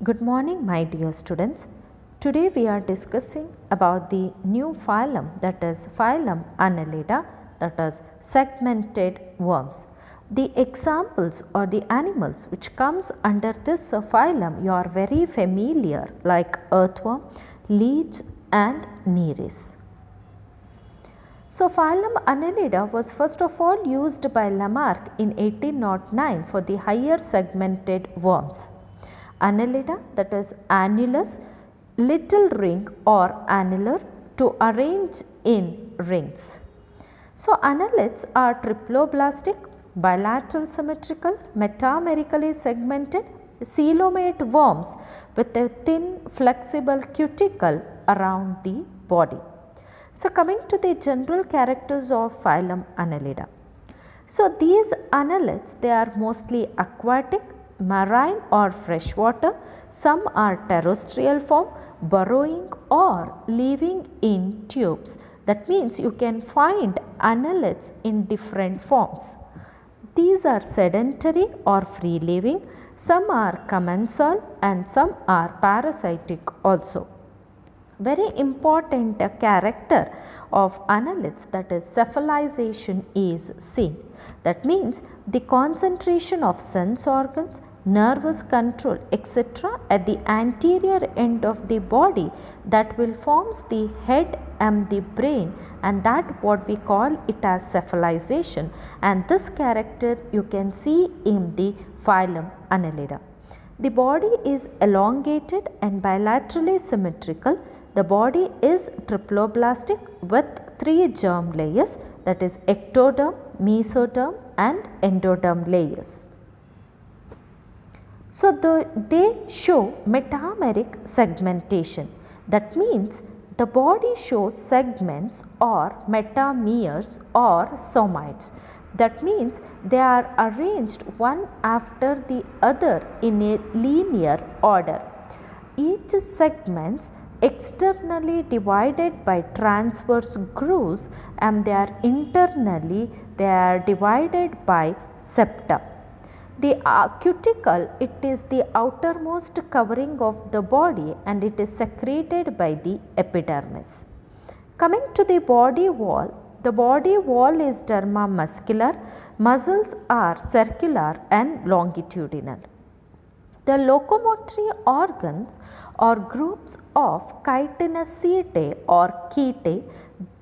Good morning, my dear students. Today we are discussing about the new phylum, that is phylum Annelida, that is segmented worms. The examples or the animals which comes under this phylum you are very familiar, like earthworm, leech and nereis. So phylum Annelida was first of all used by Lamarck in 1809 for the higher segmented worms. Annelida, that is annulus, little ring or annular, to arrange in rings. So annelids are triploblastic, bilateral symmetrical, metamerically segmented, coelomate worms with a thin flexible cuticle around the body. So coming to the general characters of phylum Annelida. So these annelids, they are mostly aquatic, marine or freshwater. Some are terrestrial form, burrowing or living in tubes. That means you can find annelids in different forms. These are sedentary or free living. Some are commensal and some are parasitic also. Very important character of annelids, that is cephalization, is seen. That means the concentration of sense organs, nervous control, etc. at the anterior end of the body, that will forms the head and the brain, and that what we call it as cephalization, and this character you can see in the phylum Annelida. The body is elongated and bilaterally symmetrical. The body is triploblastic with 3 germ layers, that is ectoderm, mesoderm and endoderm layers. So they show metameric segmentation. That means the body shows segments or metameres or somites. That means they are arranged one after the other in a linear order. Each segments externally divided by transverse grooves, and they are internally divided by septa. The cuticle, it is the outermost covering of the body and it is secreted by the epidermis. Coming to the body wall is derma muscular, muscles are circular and longitudinal. The locomotory organs or groups of chitinacete or chetae,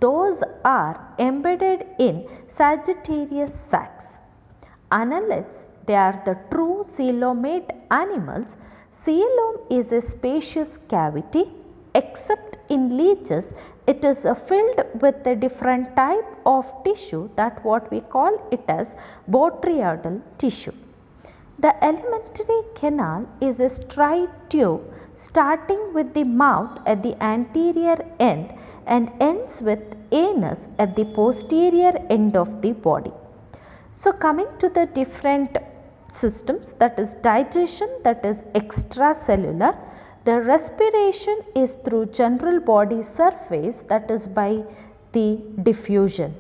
those are embedded in Sagittarius sacs. Annelids, they are the true coelomate animals. Coelom is a spacious cavity, except in leeches it is filled with a different type of tissue, that what we call it as botryoidal tissue. The alimentary canal is a straight tube starting with the mouth at the anterior end and ends with anus at the posterior end of the body. So coming to the different systems, that is digestion, that is extracellular. The respiration is through general body surface, that is by the diffusion.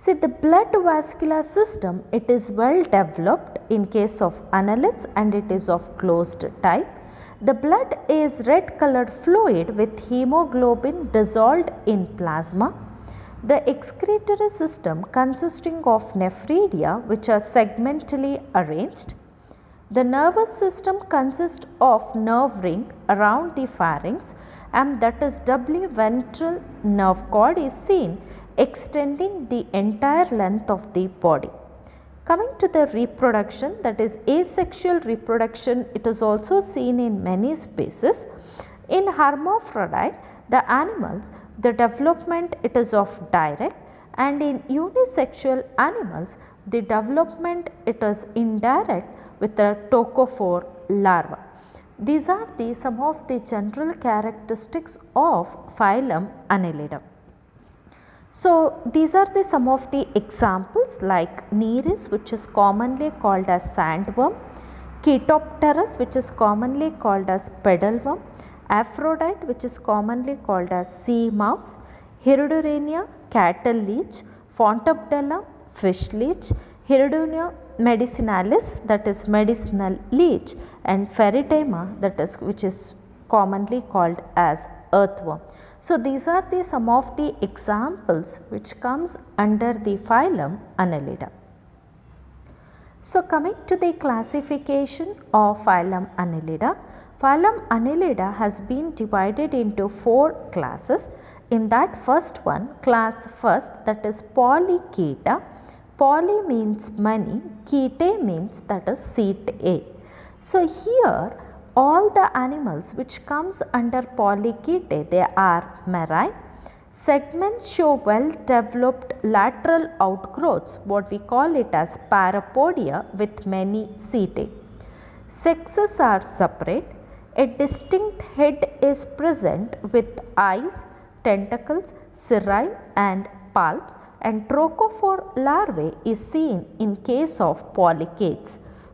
See, the blood vascular system, it is well developed in case of annelids and it is of closed type. The blood is red colored fluid with hemoglobin dissolved in plasma. The excretory system consisting of nephridia, which are segmentally arranged. The nervous system consists of nerve ring around the pharynx, and that is doubly ventral nerve cord is seen extending the entire length of the body. Coming to the reproduction, that is asexual reproduction, it is also seen in many species. In hermaphrodite, the animals, the development it is of direct, and in unisexual animals the development it is indirect with a tocophore larva. These are some of the general characteristics of phylum Annelida. So these are some of the examples, like nereis, which is commonly called as sandworm, Chaetopterus, which is commonly called as pedalworm, Aphrodite, which is commonly called as sea mouse, Hirudorea, cattle leech, Fontobdella, fish leech, Hiridonia, medicinalis, that is medicinal leech, and Feritema, that is which is commonly called as earthworm. So these are some of the examples which comes under the phylum Annelida. So coming to the classification of phylum Annelida, phylum Annelida has been divided into 4 classes. In that first one, class first, that is Polychaeta. Poly means many, chaetae means that is setae. So here all the animals which comes under Polychaetae, they are marine. Segments show well developed lateral outgrowths, what we call it as parapodia, with many setae. Sexes are separate. A distinct head is present with eyes, tentacles, cirri and palps, and trochophore larvae is seen in case of polychaetes.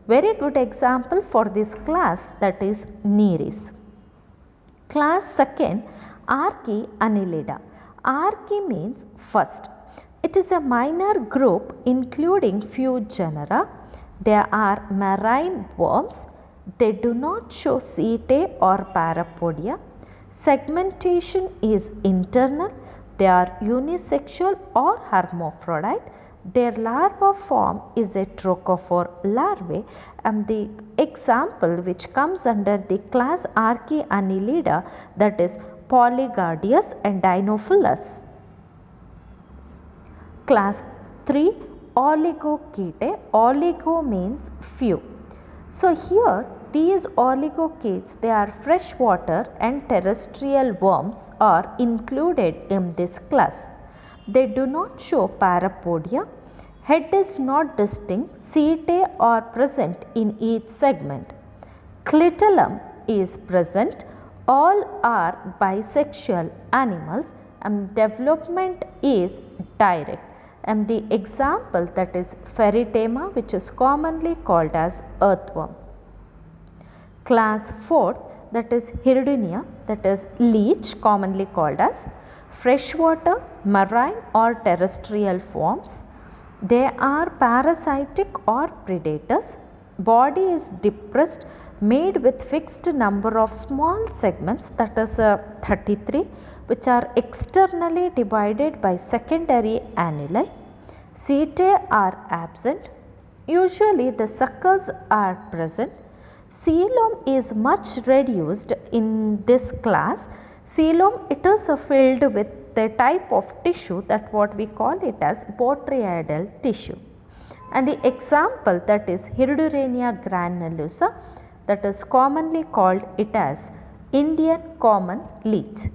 Very good example for this class, that is Nereis. Class second, Archaeannelida. Archae means first. It is a minor group including few genera. There are marine worms. They do not show setae or parapodia. Segmentation is internal. They are unisexual or hermaphrodite. Their larva form is a trochophore larvae, and the example which comes under the class Archaeannelida, that is Polygardius and Dinophilus. Class 3, Oligochaetae. Oligo means few. So here these oligochaetes, they are freshwater and terrestrial worms are included in this class. They do not show parapodia. Head is not distinct. Setae are present in each segment. Clitellum is present. All are bisexual animals, and development is direct. And the example, that is Feritema, which is commonly called as earthworm. Class 4th, that is Hirdinia, that is leech, commonly called as freshwater, marine or terrestrial forms. They are parasitic or predators. Body is depressed, made with fixed number of small segments, that is 33, which are externally divided by secondary annuli. Setae are absent. Usually the suckers are present. Coelom is much reduced in this class. Coelom, it is filled with the type of tissue that what we call it as botryoidal tissue. And the example, that is Hirdurenia granulosa, that is commonly called it as Indian common leech.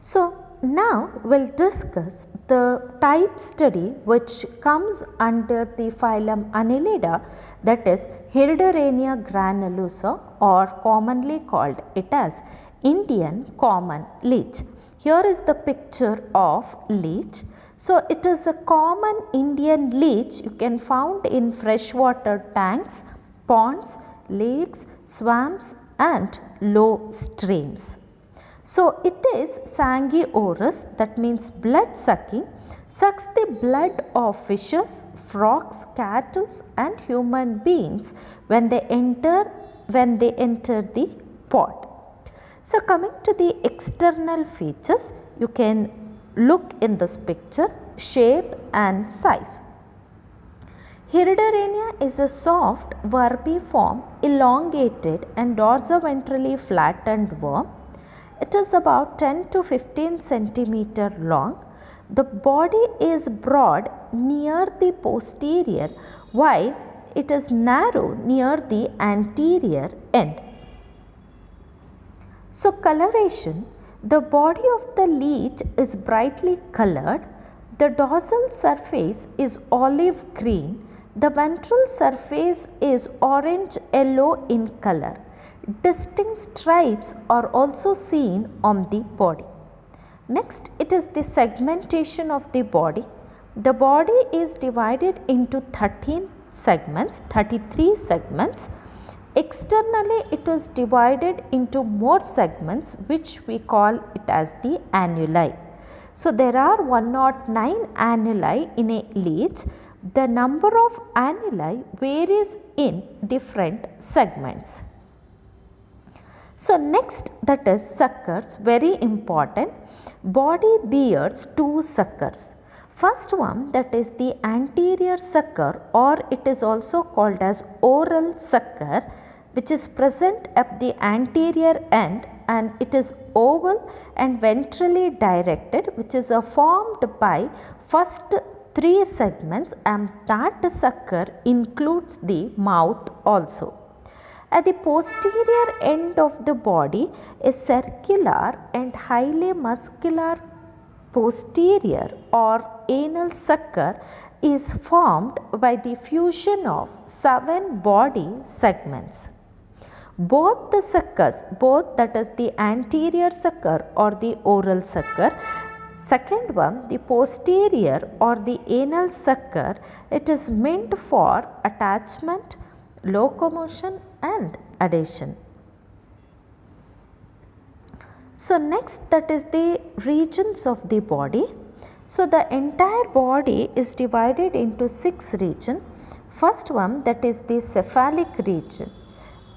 So now we'll discuss the type study which comes under the phylum Annelida, that is Hirdurenia granulosa, or commonly called it as Indian common leech. Here is the picture of leech. So it is a common Indian leech you can found in freshwater tanks, ponds, lakes, swamps and low streams. So it is sanguivorous, that means blood sucking, sucks the blood of fishes, frogs, cattle and human beings when they enter the pot. So coming to the external features, you can look in this picture, shape and size. Hirdurenia is a soft vermiform, elongated and dorsoventrally flattened worm. It is about 10 to 15 centimeter long. The body is broad near the posterior, while it is narrow near the anterior end. So coloration, the body of the leech is brightly colored. The dorsal surface is olive green. The ventral surface is orange yellow in color. Distinct stripes are also seen on the body. Next, it is the segmentation of the body. The body is divided into 33 segments. Externally, it is divided into more segments which we call it as the annuli. So there are 109 annuli in a leech. The number of annuli varies in different segments. So next, that is suckers, very important. Body bears two suckers. First one, that is the anterior sucker, or it is also called as oral sucker, which is present at the anterior end, and it is oval and ventrally directed, which is formed by first three segments, and that sucker includes the mouth also. At the posterior end of the body, a circular and highly muscular posterior or anal sucker is formed by the fusion of 7 body segments. Both the suckers, that is the anterior sucker or the oral sucker, second one, the posterior or the anal sucker, it is meant for attachment, locomotion and adhesion. So next, that is the regions of the body. So the entire body is divided into 6 regions. First one, that is the cephalic region.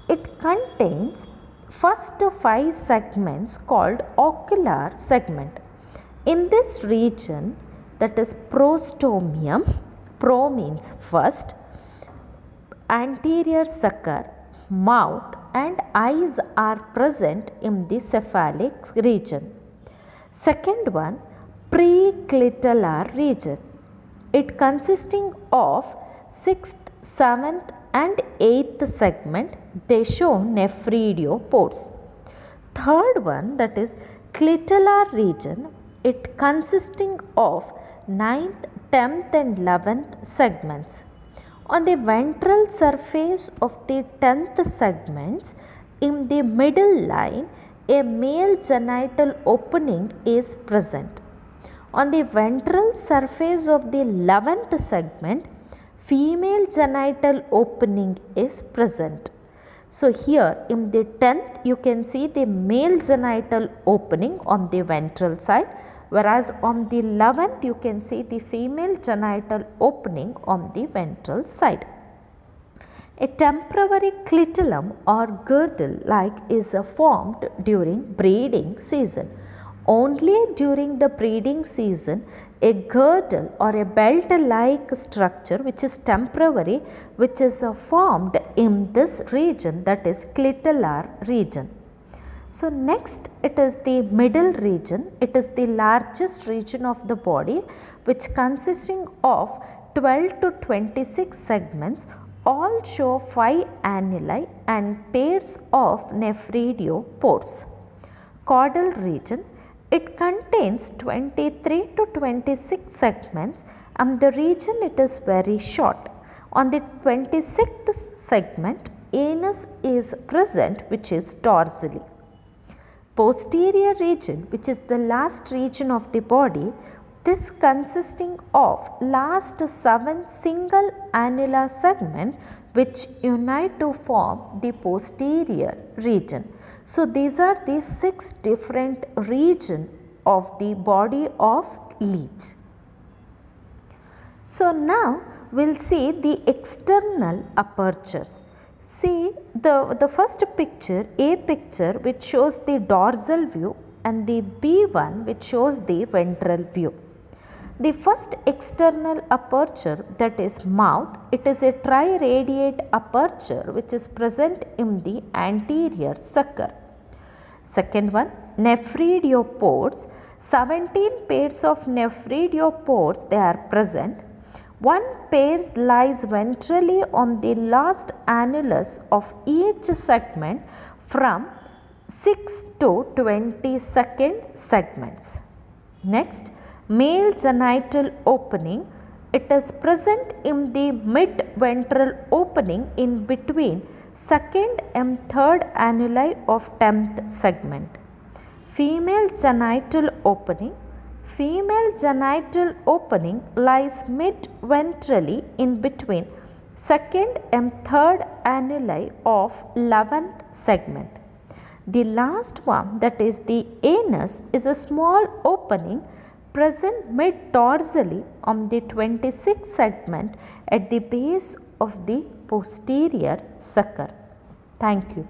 It contains first 5 segments called ocular segment. In this region, that is prostomium, pro means first, anterior sucker, mouth and eyes are present in the cephalic region. Second one, preclitellar region. It consisting of 6th, 7th and 8th segment. They show nephridiopores. Third one, that is clitellar region. It consisting of 9th, 10th and 11th segments. On the ventral surface of the 10th segments, in the middle line, a male genital opening is present. On the ventral surface of the 11th segment, female genital opening is present. So here in the 10th, you can see the male genital opening on the ventral side, whereas on the 11th you can see the female genital opening on the ventral side. A temporary clitellum or girdle is formed during breeding season. Only during the breeding season, a girdle or a belt-like structure which is temporary, which is formed in this region, that is clitellar region. So next, it is the middle region. It is the largest region of the body, which consisting of 12 to 26 segments, all show 5 annuli and pairs of nephridiopores. Caudal region. It contains 23 to 26 segments, and the region it is very short. On the 26th segment, anus is present, which is dorsally. Posterior region, which is the last region of the body, this consisting of last 7 single annular segments which unite to form the posterior region. So these are the 6 different regions of the body of leech. So now we will see the external apertures. See the first picture, A picture, which shows the dorsal view, and the B one which shows the ventral view. The first external aperture, that is mouth, it is a triradiate aperture which is present in the anterior sucker. Second one, nephridiopores. 17 pairs of nephridiopores they are present. One pair lies ventrally on the last annulus of each segment from 6 to 22nd segments. Next, male genital opening. It is present in the mid-ventral opening in between 2nd and 3rd annuli of 10th segment. Female genital opening. Female genital opening lies mid-ventrally in between 2nd and 3rd annuli of 11th segment. The last one, that is the anus, is a small opening present mid-dorsally on the 26th segment at the base of the posterior sucker. Thank you.